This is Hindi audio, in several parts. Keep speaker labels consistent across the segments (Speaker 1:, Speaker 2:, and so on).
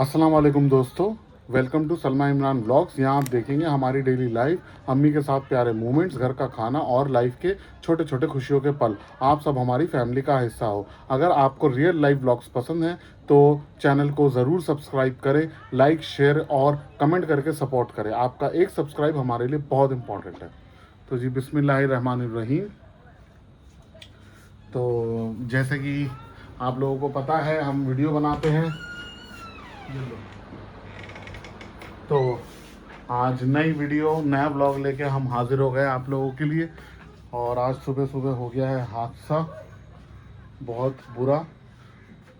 Speaker 1: अस्सलाम वालेकुम दोस्तों, welcome to Salma Imran vlogs. यहाँ आप देखेंगे हमारी डेली लाइफ, अम्मी के साथ प्यारे मोमेंट्स, घर का खाना और लाइफ के छोटे छोटे खुशियों के पल। आप सब हमारी फैमिली का हिस्सा हो। अगर आपको रियल लाइफ व्लॉग्स पसंद हैं तो चैनल को ज़रूर सब्सक्राइब करें, लाइक शेयर और कमेंट करके सपोर्ट करें। आपका एक सब्सक्राइब हमारे लिए बहुत इंपॉर्टेंट है। तो जी बिस्मिल्लाहिर्रहमानिर्रहीम। तो जैसे कि आप लोगों को पता है, हम वीडियो बनाते हैं। तो आज नई वीडियो, नया ब्लॉग लेके हम हाजिर हो गए आप लोगों के लिए। और आज सुबह सुबह हो गया है हादसा बहुत बुरा,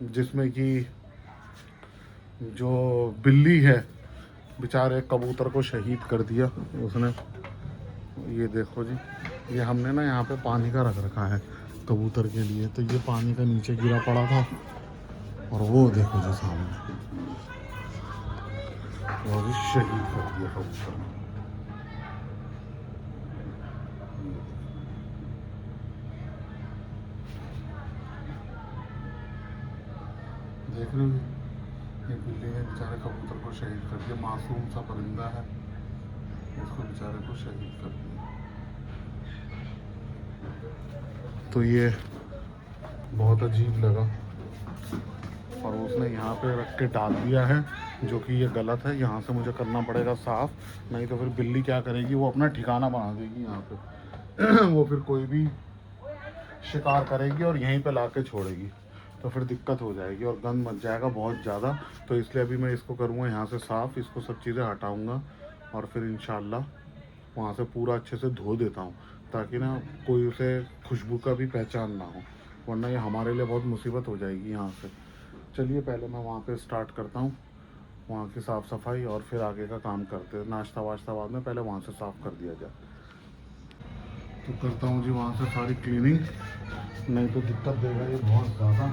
Speaker 1: जिसमें कि जो बिल्ली है बेचारे कबूतर को शहीद कर दिया उसने। ये देखो जी, ये हमने ना यहाँ पे पानी का रख रखा है कबूतर के लिए, तो ये पानी का नीचे गिरा पड़ा था और वो देखो जी सामने, वो भी शहीद कर दिया कबूतर को। देख रहे हो, ये बिल्ली ने बेचारे कबूतर को शहीद कर दिया। मासूम सा परिंदा है, इसको बेचारे को शहीद कर दिया। तो ये बहुत अजीब लगा और उसने यहाँ पे रख के डाल दिया है, जो कि ये गलत है। यहाँ से मुझे करना पड़ेगा साफ़, नहीं तो फिर बिल्ली क्या करेगी, वो अपना ठिकाना बना देगी यहाँ पे। वो फिर कोई भी शिकार करेगी और यहीं पे ला के छोड़ेगी, तो फिर दिक्कत हो जाएगी और गंद मच जाएगा बहुत ज़्यादा। तो इसलिए अभी मैं इसको करूँगा यहाँ से साफ़, इसको सब चीज़ें हटाऊँगा और फिर इंशाल्लाह वहाँ से पूरा अच्छे से धो देता हूँ, ताकि ना कोई उसे खुशबू का भी पहचान ना हो, वरना ये हमारे लिए बहुत मुसीबत हो जाएगी यहाँ से। चलिए पहले मैं वहाँ पे स्टार्ट करता हूँ, वहाँ की साफ़ सफाई, और फिर आगे का काम करते हैं। नाश्ता वाश्ता बाद में, पहले वहाँ से साफ़ कर दिया जाए। तो करता हूँ जी वहाँ से सारी क्लीनिंग, नहीं तो दिक्कत देगा ये बहुत ज़्यादा।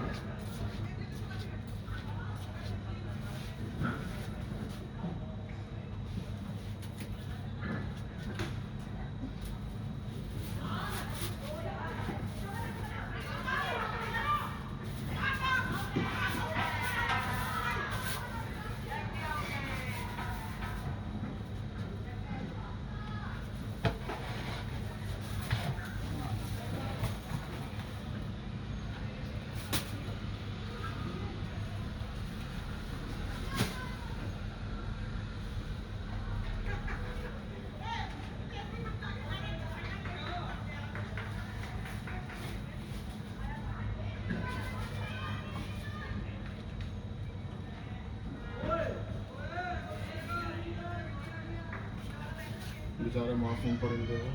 Speaker 1: बेचारे मासूम परिंदे को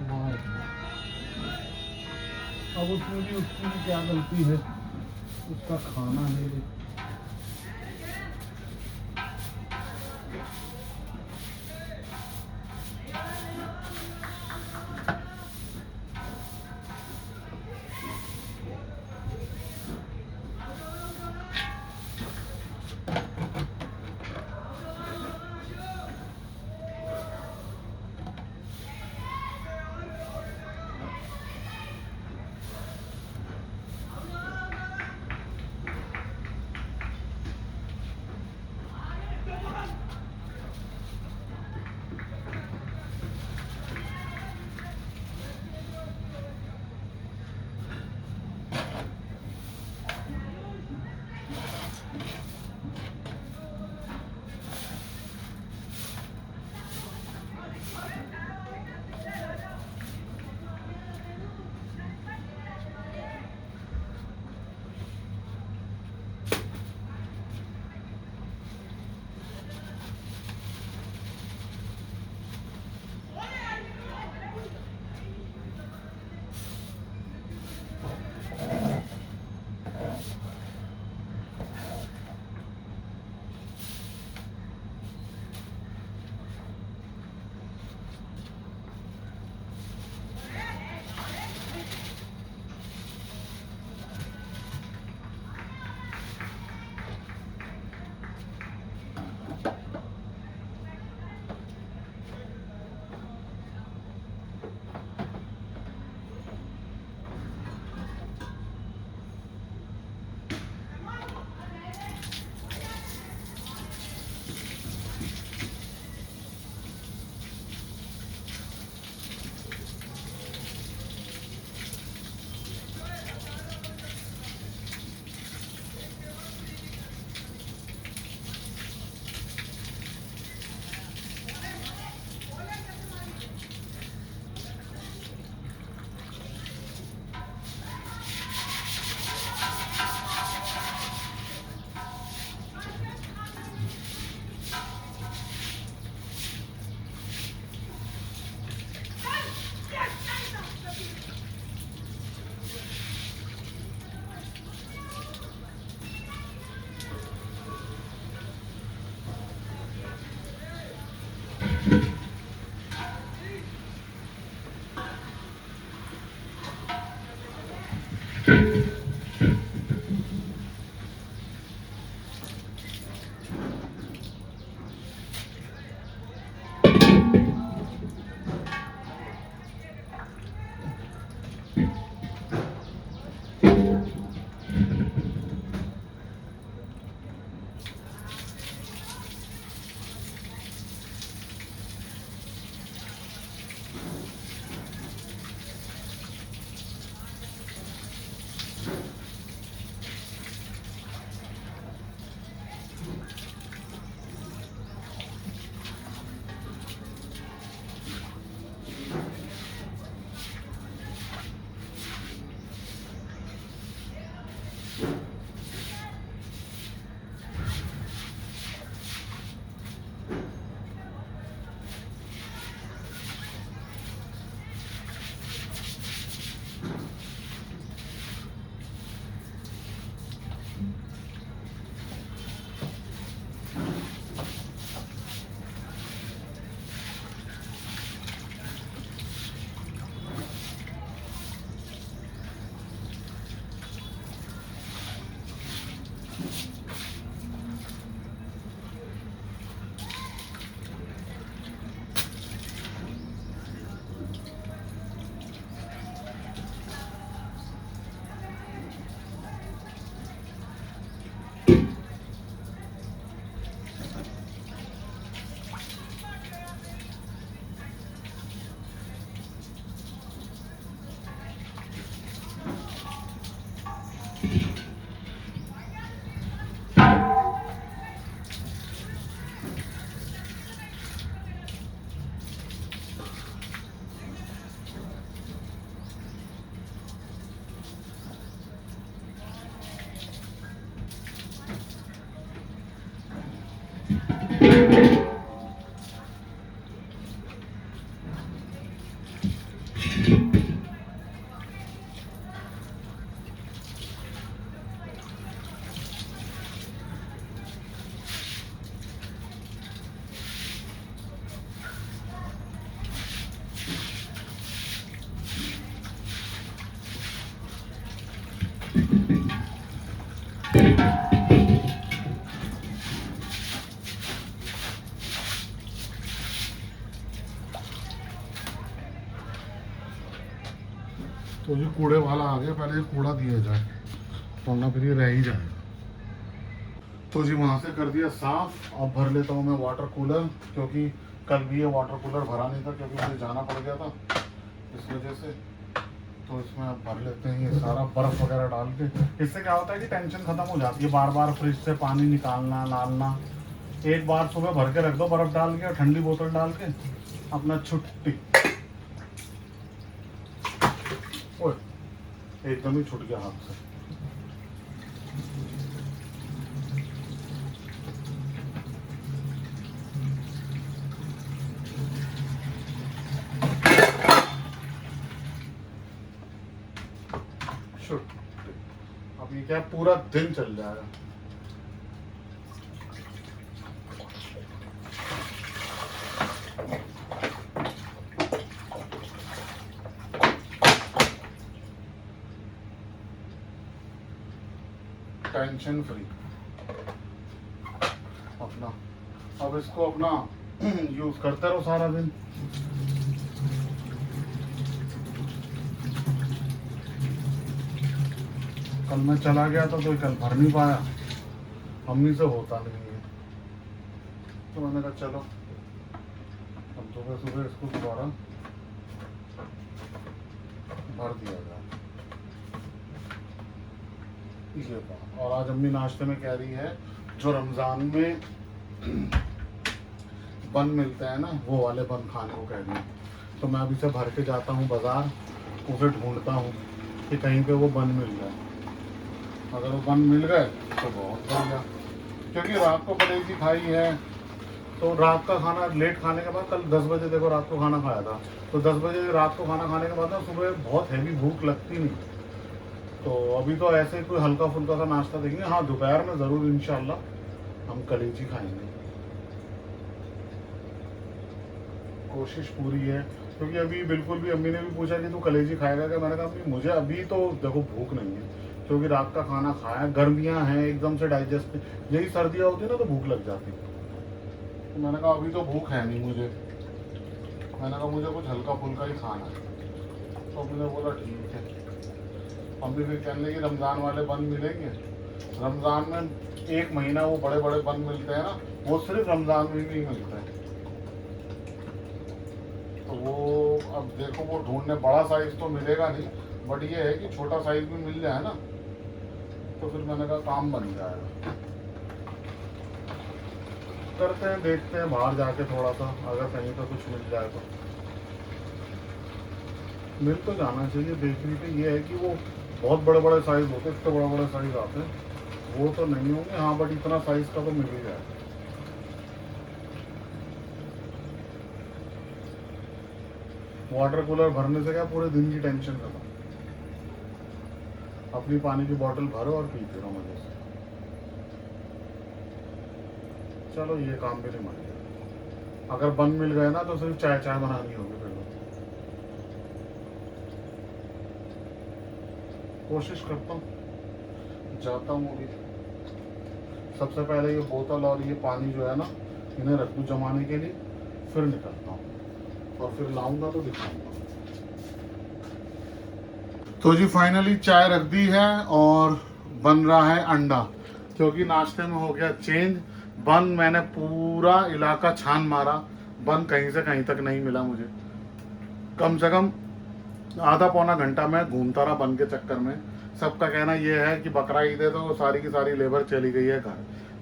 Speaker 1: मार दिया। अब उसमें भी उसकी भी क्या गलती है, उसका खाना है। तो ये कूड़े वाला आ गया, पहले ये कूड़ा दिया जाए वरना फिर ये रह ही जाएगा। तो जी वहाँ से कर दिया साफ। अब भर लेता हूँ मैं वाटर कूलर, क्योंकि कल भी ये वाटर कूलर भरा नहीं था क्योंकि मुझे जाना पड़ गया था इस वजह से। तो इसमें अब भर लेते हैं ये सारा बर्फ़ वगैरह डाल के। इससे क्या होता है कि टेंशन ख़त्म हो जाती है, बार बार फ्रिज से पानी निकालना डालना। एक बार सुबह भर के रख दो बर्फ़ डाल के और ठंडी बोतल डाल के, अपना छुट्टी। ओए एकदम ही छूट गया हाथ से। अब ये क्या पूरा दिन चल जाएगा। टेंशन फ्री अपना। अब इसको अपना यूज करते रहो सारा दिन। कल मैं चला गया था तो कल भर नहीं पाया, मम्मी से होता नहीं है, तो मैंने कहा चलो अब सुबह सुबह इसको दोबारा भर दिया जाए। ये बात। और आज अम्मी नाश्ते में कह रही है जो रमज़ान में बन मिलते हैं ना, वो वाले बन खाने को कह रही है। तो मैं अभी से भर के जाता हूँ बाज़ार, उसे ढूंढता हूँ कि कहीं पे वो बन मिल जाए। अगर वो बन मिल गए तो बहुत बढ़िया, क्योंकि रात को कलेजी खाई है तो रात का खाना लेट खाने के बाद, कल 10 बजे देखो रात को खाना खाया था, तो 10 बजे रात को खाना खाने के बाद ना सुबह बहुत हैवी भूख लगती नहीं। तो अभी तो ऐसे कोई हल्का फुल्का सा नाश्ता देंगे। हाँ दोपहर में ज़रूर इंशाल्लाह हम कलेजी खाएंगे, कोशिश पूरी है। क्योंकि अभी बिल्कुल भी अम्मी ने भी पूछा कि तू कलेजी खाएगा क्या, मैंने कहा अम्मी मुझे अभी तो देखो भूख नहीं है, क्योंकि रात का खाना खाया, गर्मियाँ हैं एकदम से डाइजेस्ट, यही सर्दियाँ होती है ना तो भूख लग जाती। तो मैंने कहा अभी तो भूख है नहीं मुझे, मैंने कहा मुझे कुछ हल्का फुल्का ही खाना है। तो अम्मी ने बोला ठीक है। अम्मी फिर कहने लगी रमज़ान वाले बन मिलेंगे। रमज़ान में एक महीना वो बड़े बड़े बन मिलते हैं ना, वो सिर्फ रमज़ान में ही मिलते हैं। तो वो अब देखो वो ढूंढने, बड़ा साइज तो मिलेगा नहीं, बट ये है कि छोटा साइज भी मिल जाए ना तो फिर मैंने कहा काम बन जाएगा। करते हैं, देखते हैं बाहर जाके थोड़ा सा, अगर कहीं पर कुछ मिल जाए तो मिल तो जाना चाहिए। बेकरी पे ये है कि वो बहुत बड़े बड़े साइज होते हैं, इतने बड़े बड़े साइज आते हैं, वो तो नहीं होंगे हाँ, बट इतना साइज का तो मिल ही जाएगा। वाटर कूलर भरने से क्या पूरे दिन की टेंशन खत्म। अपनी पानी की बोतल भरो और पीते रहो मजे से। चलो ये काम भी नहीं मान गया। अगर बन मिल गए ना तो सिर्फ चाय चाय बनानी होगी फिर। कोशिश करता हूँ, जाता हूँ अभी। सबसे पहले ये बोतल और ये पानी जो है ना, इन्हें रख दूँ जमाने के लिए, फिर निकलता हूँ और फिर लाऊंगा तो दिखाऊंगा। तो जी फाइनली चाय रख दी है और बन रहा है अंडा, क्योंकि नाश्ते में हो गया चेंज। बन मैंने पूरा इलाका छान मारा, बन कहीं से कहीं तक नहीं मिला मुझे। कम से कम आधा पौना घंटा मैं घूमता रहा बन के चक्कर में। सबका कहना यह है कि बकरा ईद है तो सारी की सारी लेबर चली गई है घर,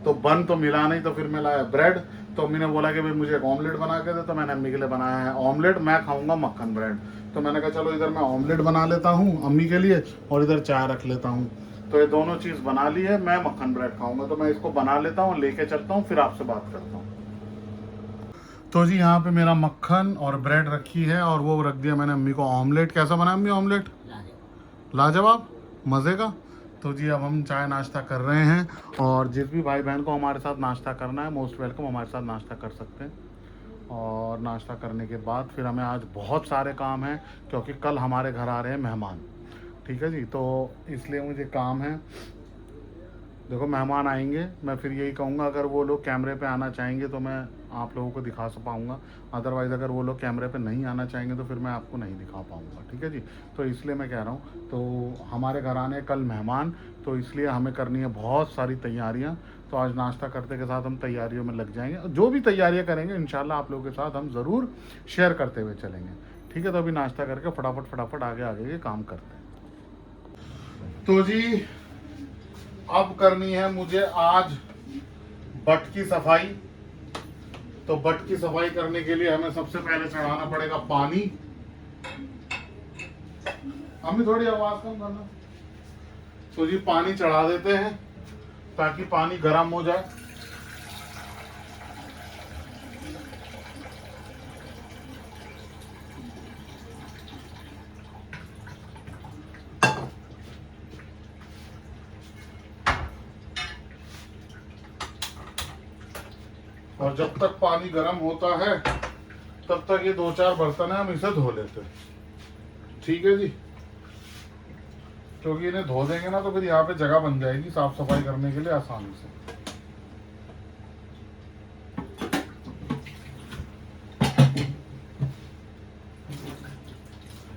Speaker 1: तो बन तो मिला नहीं। तो फिर मैं लाया ब्रेड, तो अम्मी ने बोला कि भाई मुझे एक ऑमलेट बना के दे, तो मैंने अम्मी के लिए बनाया है ऑमलेट। मैं खाऊंगा मक्खन ब्रेड, तो मैंने कहा चलो इधर मैं ऑमलेट बना लेता हूँ अम्मी के लिए और इधर चाय रख लेता हूँ। तो ये दोनों चीज़ बना ली है, मैं मक्खन ब्रेड खाऊंगा, तो मैं इसको बना लेता हूँ, लेके चलता हूँ, फिर आपसे बात करता हूँ। तो जी यहाँ पे मेरा मक्खन और ब्रेड रखी है और वो रख दिया मैंने अम्मी को ऑमलेट। कैसा बना अम्मी ऑमलेट? लाजवाब, मज़े का। तो जी अब हम चाय नाश्ता कर रहे हैं, और जिस भी भाई बहन को हमारे साथ नाश्ता करना है मोस्ट वेलकम, हमारे साथ नाश्ता कर सकते हैं। और नाश्ता करने के बाद फिर हमें आज बहुत सारे काम हैं, क्योंकि कल हमारे घर आ रहे हैं मेहमान। ठीक है जी, तो इसलिए मुझे काम है। देखो मेहमान आएंगे, मैं फिर यही कहूँगा, अगर वो लोग कैमरे पे आना चाहेंगे तो मैं आप लोगों को दिखा पाऊँगा, अदरवाइज़ अगर वो लोग कैमरे पे नहीं आना चाहेंगे तो फिर मैं आपको नहीं दिखा पाऊँगा। ठीक है जी, तो इसलिए मैं कह रहा हूँ, तो हमारे घर आने कल मेहमान, तो इसलिए हमें करनी है बहुत सारी तैयारियाँ। तो आज नाश्ता करते के साथ हम तैयारियों में लग जाएंगे, जो भी तैयारियाँ करेंगे इंशाल्लाह आप लोगों के साथ हम ज़रूर शेयर करते हुए चलेंगे। ठीक है, तो अभी नाश्ता करके फटाफट आगे आगे ये काम करते हैं। तो जी अब करनी है मुझे आज बट की सफाई। तो बट की सफाई करने के लिए हमें सबसे पहले चढ़ाना पड़ेगा पानी। हमें थोड़ी आवाज कम करना। तो जी पानी चढ़ा देते हैं ताकि पानी गर्म हो जाए। और जब तक पानी गर्म होता है तब तक ये 2-4 बर्तन है हम इसे धो लेते हैं। ठीक है जी, क्योंकि इन्हें धो देंगे ना तो फिर यहाँ पे जगह बन जाएगी साफ सफाई करने के लिए आसानी से।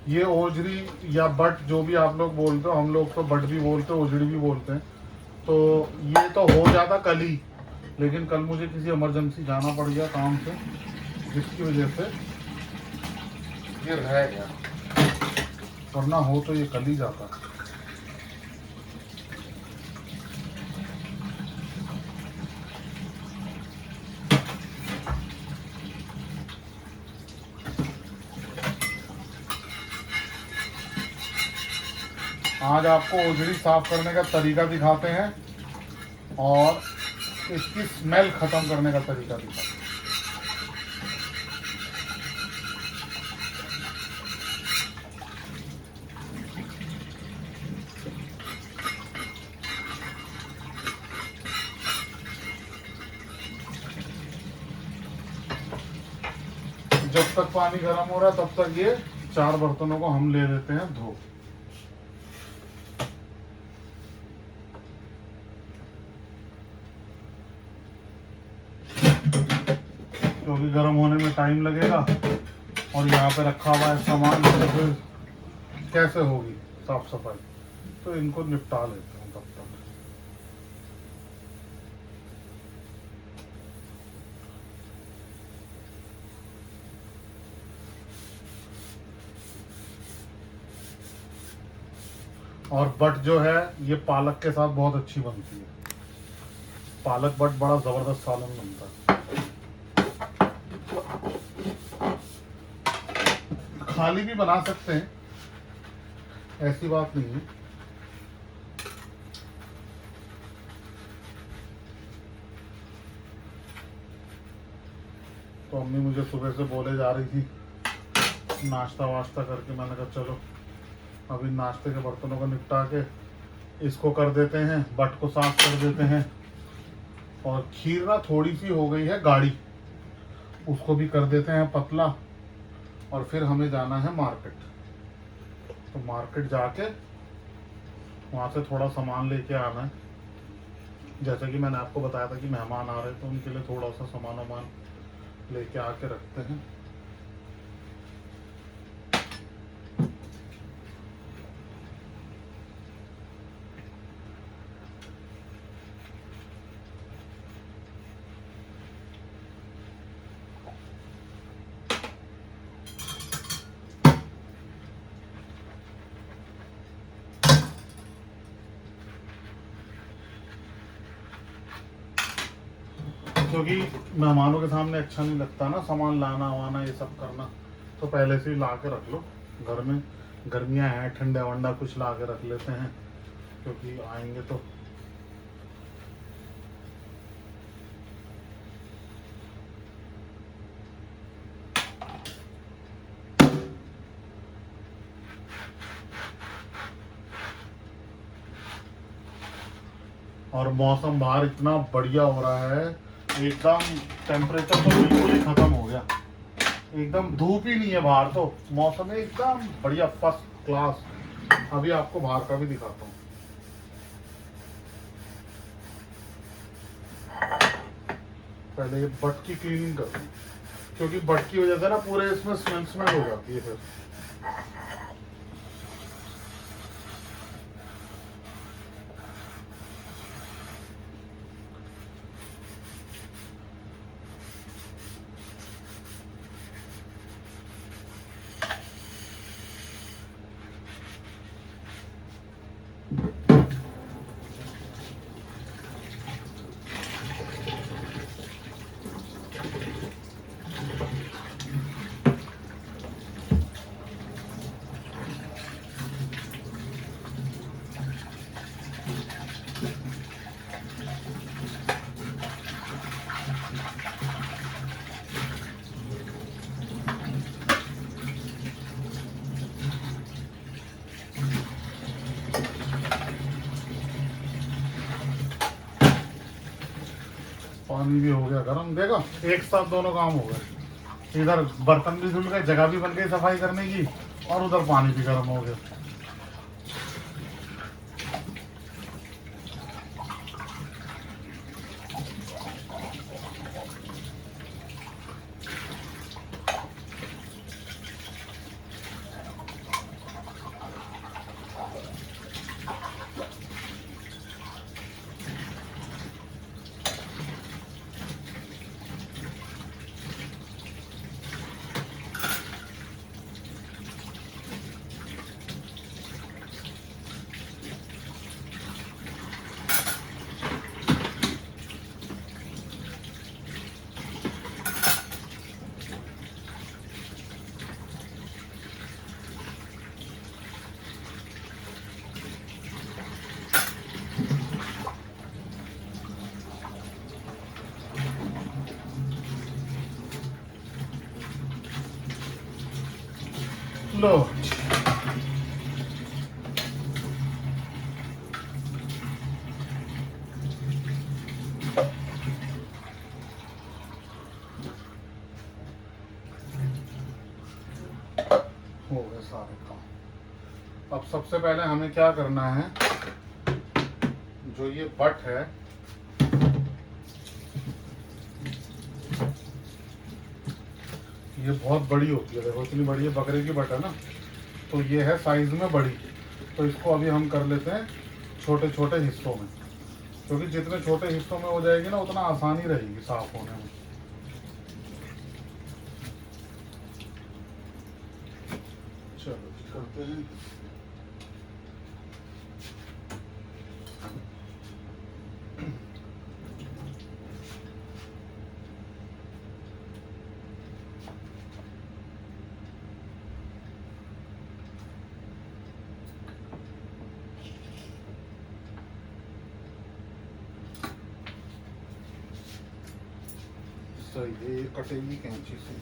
Speaker 1: ये ओजरी या बट जो भी आप लोग बोलते हो, हम लोग तो बट भी बोलते हैं ओजड़ी भी बोलते हैं। तो ये तो हो जाता कल ही, लेकिन कल मुझे किसी इमरजेंसी जाना पड़ गया काम से, जिसकी वजह से ये रह गया, वरना हो तो ये कल ही जाता। आज आपको ओजड़ी साफ करने का तरीका दिखाते हैं और इसकी स्मेल खत्म करने का तरीका दिखाते हैं। जब तक पानी गर्म हो रहा है तब तक ये 4 बर्तनों को हम ले लेते हैं धो। क्योंकि गर्म होने में टाइम लगेगा और यहाँ पे रखा हुआ है सामान, तो फिर कैसे होगी साफ सफाई, तो इनको निपटा लेते हैं तब तक। और बट जो है ये पालक के साथ बहुत अच्छी बनती है। पालक बट बड़ा जबरदस्त सालन बनता है। खाली भी बना सकते हैं, ऐसी बात नहीं है, तो अम्मी मुझे सुबह से बोले जा रही थी नाश्ता वाश्ता करके, मैंने कहा चलो अभी नाश्ते के बर्तनों को निपटा के इसको कर देते हैं, बट को साफ कर देते हैं। और खीर ना थोड़ी सी हो गई है गाढ़ी, उसको भी कर देते हैं पतला। और फिर हमें जाना है मार्केट, तो मार्केट जाके वहाँ से थोड़ा सामान लेके आना है। जैसा कि मैंने आपको बताया था कि मेहमान आ रहे हैं, तो उनके लिए थोड़ा सा सामान वामान लेके आके रखते हैं। क्योंकि मेहमानों के सामने अच्छा नहीं लगता ना सामान लाना वाना ये सब करना, तो पहले से ही ला के रख लो। घर में गर्मियाँ हैं, ठंडा वंडा कुछ ला के रख लेते हैं, क्योंकि आएंगे तो। और मौसम बाहर इतना बढ़िया हो रहा है, एकदम टेम्परेचर तो बिल्कुल ही खत्म हो गया, एकदम धूप ही नहीं है बाहर, तो मौसम एकदम बढ़िया फर्स्ट क्लास। अभी आपको बाहर का भी दिखाता हूँ। पहले ये बट की क्लीनिंग कर दूँ, क्योंकि बट की वजह से ना पूरे इसमें स्मेल स्मेल हो जाती है फिर। पानी भी हो गया गर्म, देखो एक साथ दोनों काम हो गए। इधर बर्तन भी धुल गए, जगह भी बन गई सफाई करने की, और उधर पानी भी गर्म हो गया। लो हो गए सारे काम। अब सबसे पहले हमें क्या करना है, जो ये बट है ये बहुत बड़ी होती है, देखो इतनी बड़ी है, बकरे की बट है ना, तो ये है साइज में बड़ी। तो इसको अभी हम कर लेते हैं छोटे छोटे हिस्सों में, क्योंकि जितने छोटे हिस्सों में हो जाएगी ना उतना आसानी रहेगी साफ होने में। चलो करते हैं। सही है, ये कटेगी कैंची से।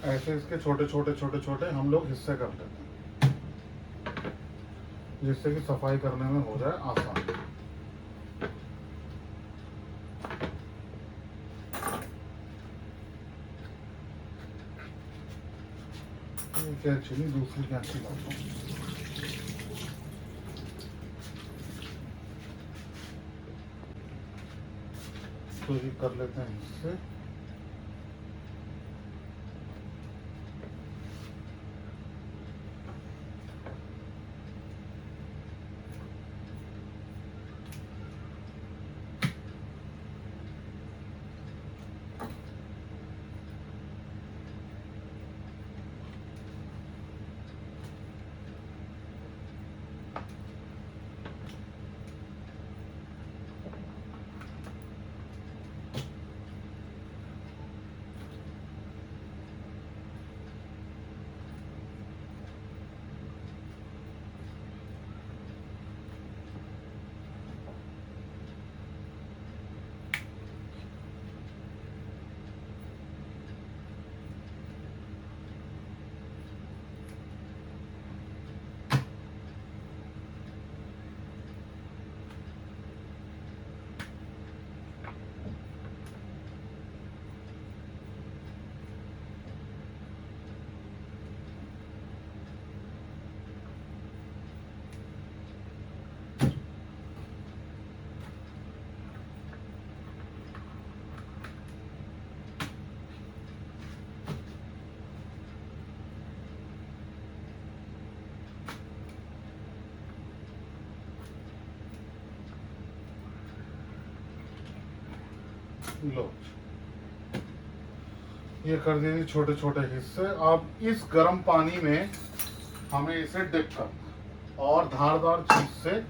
Speaker 1: ऐसे इसके छोटे छोटे छोटे छोटे हम लोग हिस्से कर लेते हैं, जिससे कि सफाई करने में हो जाए आसान। ये कैंची नहीं, दूसरी कैंची लाता हूँ। तो ये कर लेते हैं इससे। लो, ये कर दीजिए छोटे छोटे हिस्से। अब इस गर्म पानी में हमें इसे डिप करना और धारदार चीज से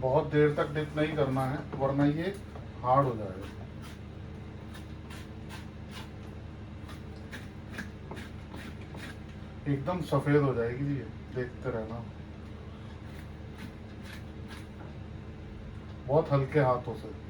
Speaker 1: बहुत देर तक डिप नहीं करना है, वरना ये हार्ड हो जाएगा। एकदम सफेद हो जाएगी ये, देखते रहना। बहुत हल्के हाथों से।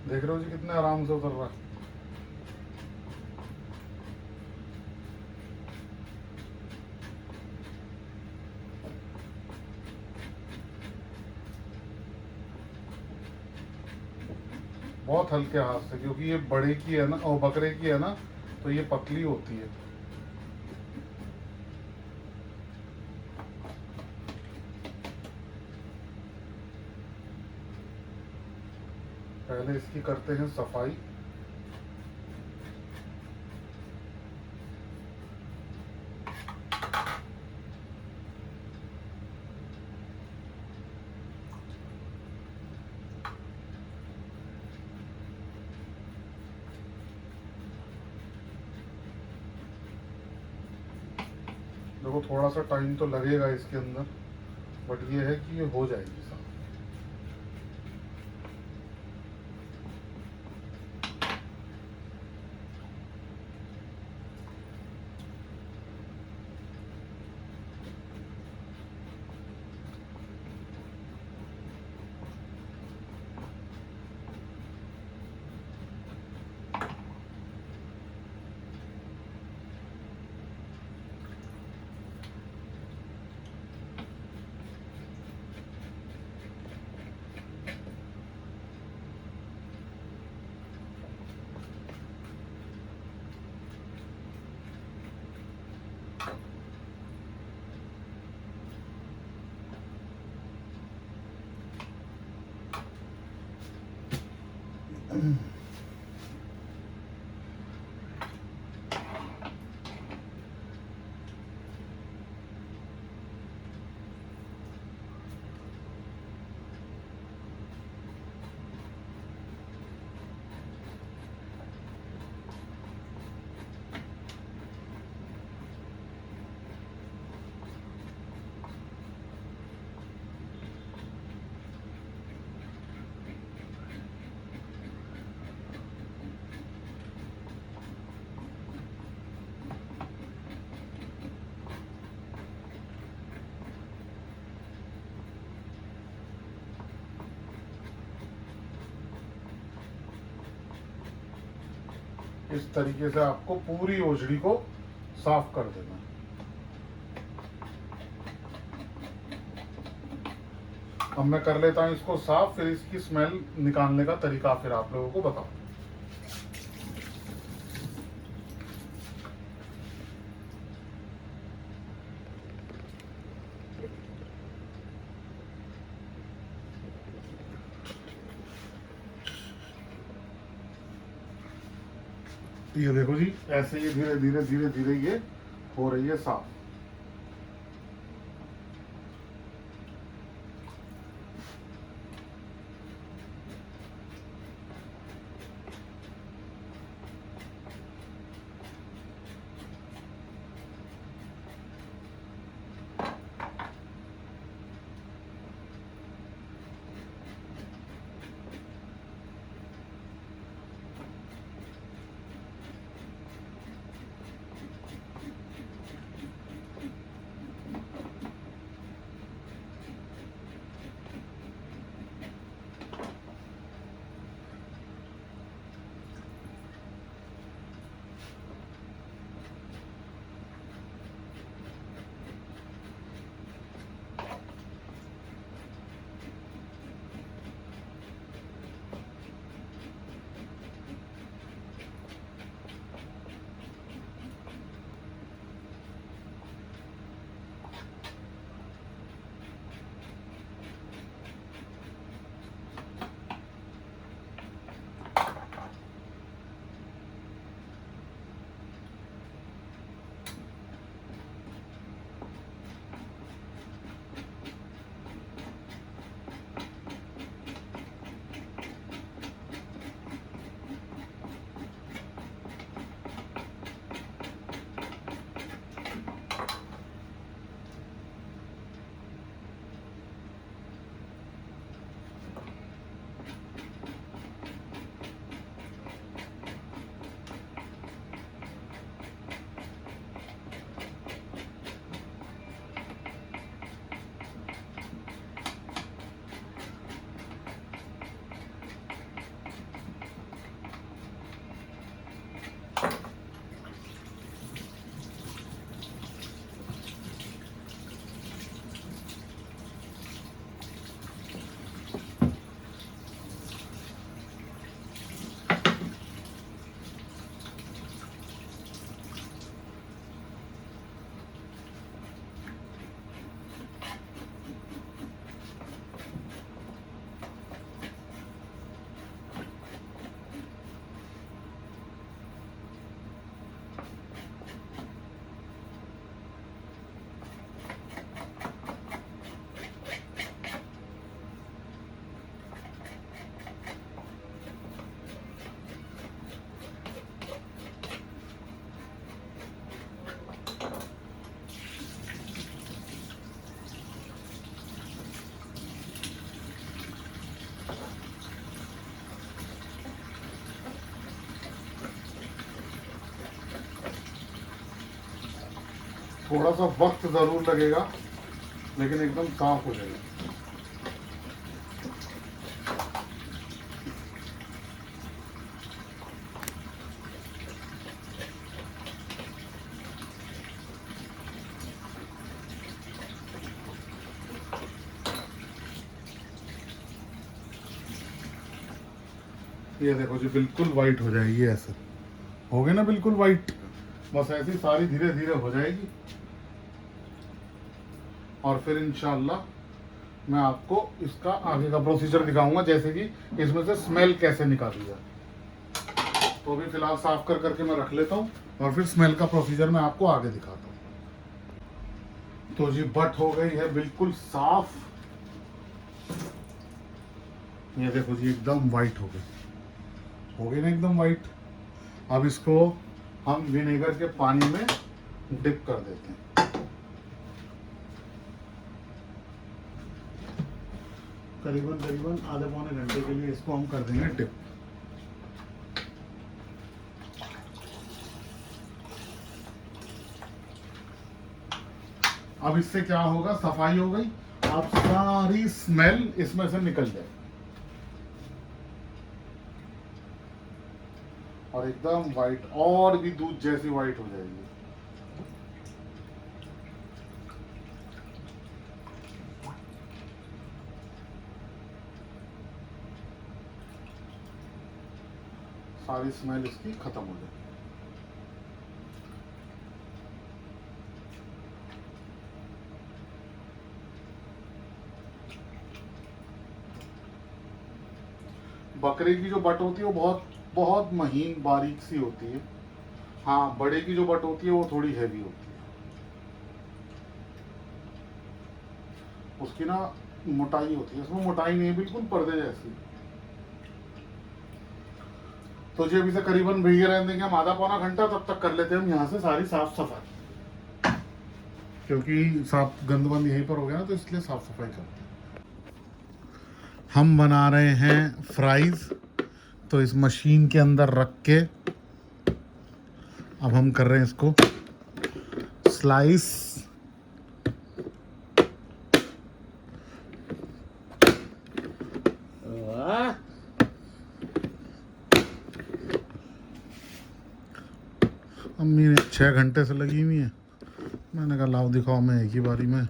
Speaker 1: देख रहे हो जी कितने आराम से उतर रहा है। बहुत हल्के हाथ से, क्योंकि ये बड़े की है ना और बकरे की है ना, तो ये पतली होती है। पहले इसकी करते हैं सफाई। देखो थोड़ा सा टाइम तो लगेगा इसके अंदर, बट ये है कि ये हो जाएगी साफ। इस तरीके से आपको पूरी ओझड़ी को साफ कर देना। अब मैं कर लेता हूँ इसको साफ, फिर इसकी स्मेल निकालने का तरीका फिर आप लोगों को बताऊँ। ये देखो जी, ऐसे ये धीरे धीरे धीरे धीरे ये हो रही है साफ। थोड़ा सा वक्त ज़रूर लगेगा, लेकिन एकदम साफ हो जाएगा। ये देखो जी, बिल्कुल वाइट हो जाएगी। ऐसे हो गए ना बिल्कुल वाइट। बस ऐसी सारी धीरे धीरे हो जाएगी, और फिर इंशाल्लाह मैं आपको इसका आगे का प्रोसीजर दिखाऊंगा, जैसे कि इसमें से स्मेल कैसे निकाली जाए। तो अभी फिलहाल साफ कर करके मैं रख लेता हूँ, और फिर स्मेल का प्रोसीजर मैं आपको आगे दिखाता हूँ। तो जी बट हो गई है बिल्कुल साफ। ये देखो जी, एकदम वाइट हो गई ना, एकदम वाइट। अब इसको हम विनेगर के पानी में डिप कर देते हैं। करीबन करीबन आधे पौने घंटे के लिए इसको हम कर देंगे डिप। अब इससे क्या होगा, सफाई हो गई। अब सारी स्मेल इसमें से निकल जाए, और एकदम वाइट, और भी दूध जैसी वाइट हो जाएगी। सारी स्मेल इसकी खत्म हो जाएगी। बकरे की जो बट होती है वो बहुत बहुत महीन बारीक सी होती है। हाँ, बड़े की जो बट होती है वो थोड़ी हैवी होती है, उसकी ना मोटाई होती है। इसमें मोटाई नहीं है, बिल्कुल पर्दे जैसी। तो जी अभी से करीबन भैया रहने देंगे हम आधा पौना घंटा, तब तक कर लेते हैं हम यहाँ से सारी साफ सफाई, क्योंकि साफ गंद बंद यहीं पर हो गया ना, तो इसलिए साफ सफाई करते हैं। हम बना रहे हैं फ्राइज, तो इस मशीन के अंदर रख के अब हम कर रहे हैं इसको स्लाइस। अम्मी ने 6 घंटे से लगी हुई है, मैंने कहा लाओ दिखाओ, मैं एक ही बारी में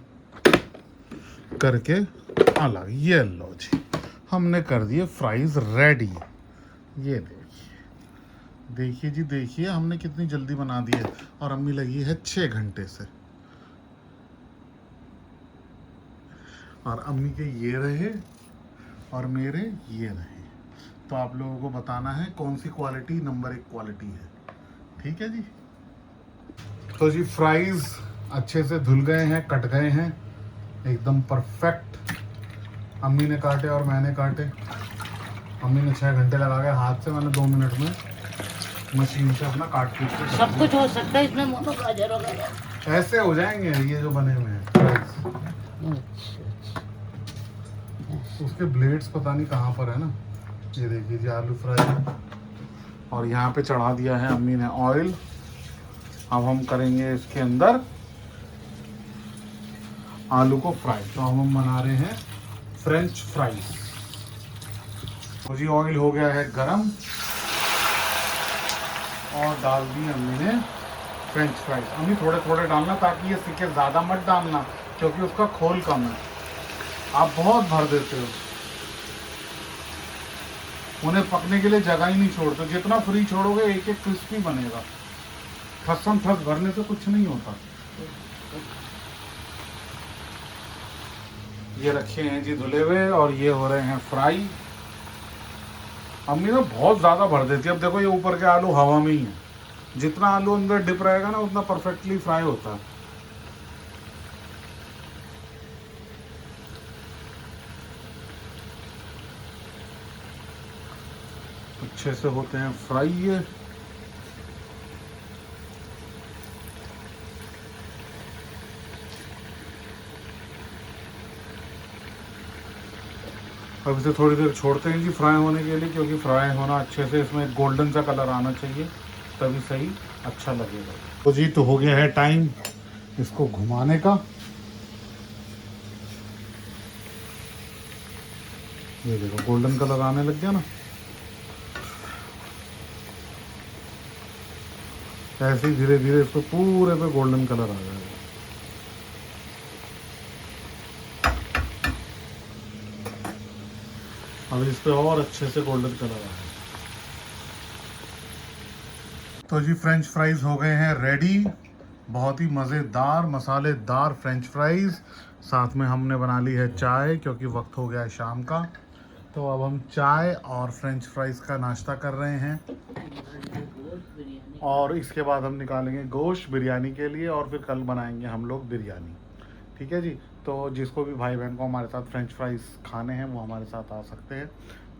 Speaker 1: करके अलग। ये लो जी, हमने कर दिए फ्राइज रेडी। ये देखिए जी, देखिए हमने कितनी जल्दी बना दी है, और अम्मी लगी है 6 घंटे से। और अम्मी के ये रहे और मेरे ये रहे। तो आप लोगों को बताना है कौन सी क्वालिटी नंबर 1 क्वालिटी है। ठीक है जी। तो जी फ्राइज अच्छे से धुल गए हैं, कट गए हैं, एकदम परफेक्ट। अम्मी ने काटे और मैंने काटे। अम्मी ने 6 घंटे लगा के, हाथ से मैंने 2 मिनट में मशीन से अपना काट पीट के।
Speaker 2: सब कुछ हो सकता है इसमें, मोनो गाजर वगैरह
Speaker 1: ऐसे हो जाएंगे ये जो बने हुए हैं फ्राइज। उसके ब्लेड्स पता नहीं कहाँ पर है ना। ये देखिए जी, आलू फ्राई, और यहाँ पे चढ़ा दिया है अम्मी ने ऑयल। अब हम करेंगे इसके अंदर आलू को फ्राई। तो हम बना रहे हैं फ्रेंच फ्राइज। तो जी ऑयल हो गया है गरम, और डाल दी अम्मी ने फ्रेंच फ्राइज। अम्मी थोड़े थोड़े डालना, ताकि ये सीखे, ज़्यादा मत डालना, क्योंकि उसका खोल कम है। आप बहुत भर देते हो, उन्हें पकने के लिए जगह ही नहीं छोड़ते। जितना फ्री छोड़ोगे एक एक क्रिस्पी बनेगा। ठसम ठस भरने से कुछ नहीं होता। ये रखे हैं जी धुले हुए, और ये हो रहे हैं फ्राई। अम्मी ना बहुत ज़्यादा भर देती है। अब देखो ये ऊपर के आलू हवा में ही है, जितना आलू अंदर डिप रहेगा ना उतना परफेक्टली फ्राई होता है। अच्छे से होते हैं फ्राई ये। अब इसे थोड़ी देर छोड़ते हैं जी फ्राई होने के लिए, क्योंकि फ्राई होना अच्छे से, इसमें गोल्डन सा कलर आना चाहिए, तभी सही अच्छा लगेगा। तो जी तो हो गया है टाइम, इसको घुमाने का। ये देखो गोल्डन कलर आने लग गया ना, ऐसे ही धीरे धीरे इसको पूरे पे गोल्डन कलर आ जाएगा। अब इस पे और अच्छे से गोल्डन कलर आएगा। तो जी फ्रेंच फ्राइज हो गए हैं रेडी, बहुत ही मज़ेदार मसालेदार फ्रेंच फ्राइज। साथ में हमने बना ली है चाय क्योंकि वक्त हो गया है शाम का। तो अब हम चाय और फ्रेंच फ्राइज का नाश्ता कर रहे हैं, और इसके बाद हम निकालेंगे गोश्त बिरयानी के लिए, और फिर कल बनाएंगे हम लोग बिरयानी। ठीक है जी। तो जिसको भी भाई बहन को हमारे साथ फ्रेंच फ्राइज खाने हैं वो हमारे साथ आ सकते हैं,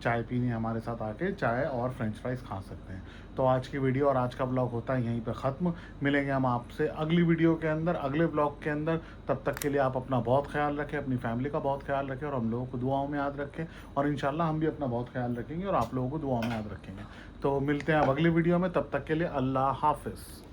Speaker 1: चाय पीनी है हमारे साथ आके चाय और फ्रेंच फ्राइज खा सकते हैं। तो आज की वीडियो और आज का ब्लॉग होता है यहीं पे ख़त्म। मिलेंगे हम आपसे अगली वीडियो के अंदर, अगले ब्लॉग के अंदर। तब तक के लिए आप अपना बहुत ख्याल रखें, अपनी फैमिली का बहुत ख्याल रखें, और हम लोगों को दुआओं में याद रखें, और इंशाल्लाह हम भी अपना बहुत ख्याल रखेंगे और आप लोगों को दुआओं में याद रखेंगे। तो मिलते हैं अब अगली वीडियो में, तब तक के लिए अल्लाह हाफिज़।